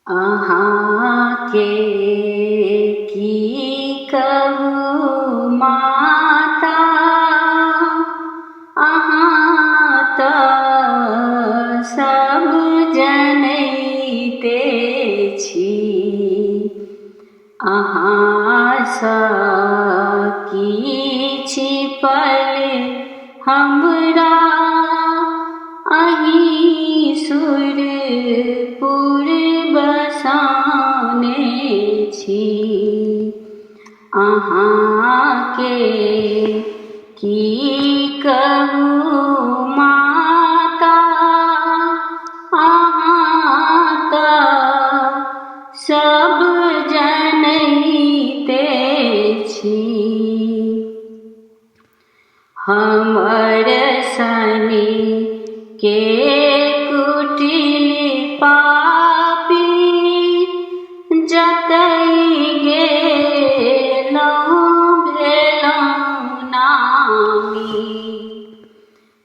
अहाँ के की कहू माता, अहाँ तऽ सब जनैते छी। अहाँसँ की छिपल हमरा, अहीं सुरपुर बसाने छी। अहाँके की कहू माता, अहाँ तऽ सब जनैते छी। हमर सनी के कुटिल पापी, जतै गेलहुँ भेलहुँ नामी।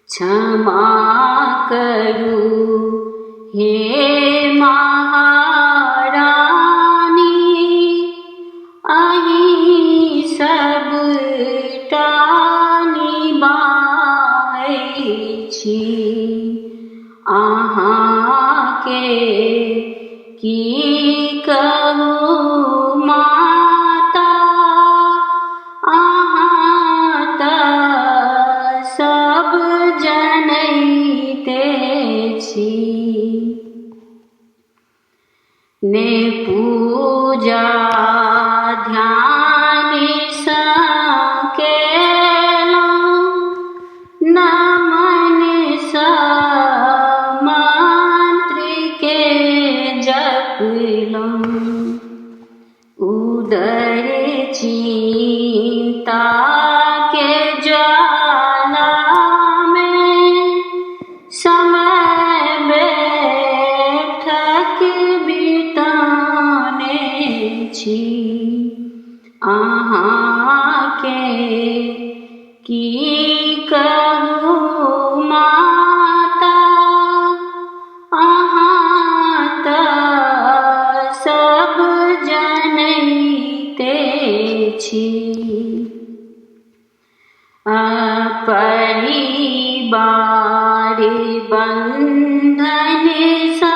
क्षमा करू हे महारानी, अहीं सबटा निभाहै छी। अहाँके की कहू माता, अहाँ तऽ सब जनैते छी। ने पूजा ध्यान सँ केलहुँ, नमन सँ मंत्र के जपलहुँ। उदर चिंता के ज्वाला में समय बैठक बिताने छी। अहाँके की कहू माता, अहाँ तऽ सब जनैते छी। परिवार बंधन सँ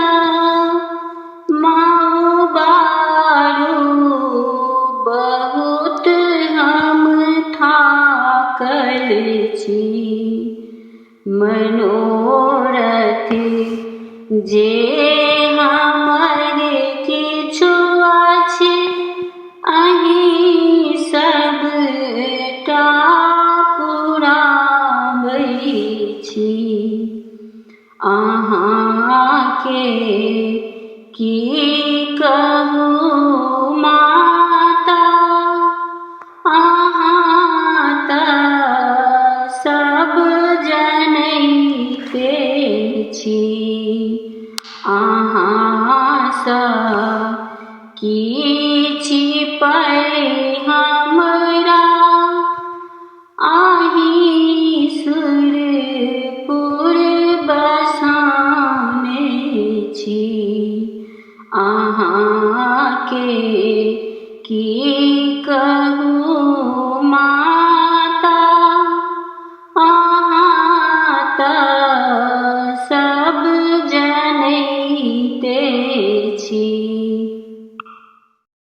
माओ बारू बहुत हम थाकल छी। मनोरथ जे हमर किछु अछि, अहीं सबटा पुराबै छी। अहाँके की कहू माता, अहाँ तऽ सब जनैते छी। अहाँसँ की छिपल हमरा, अहीं सुरपुर बसाने छी। अहाँके की कहू माता,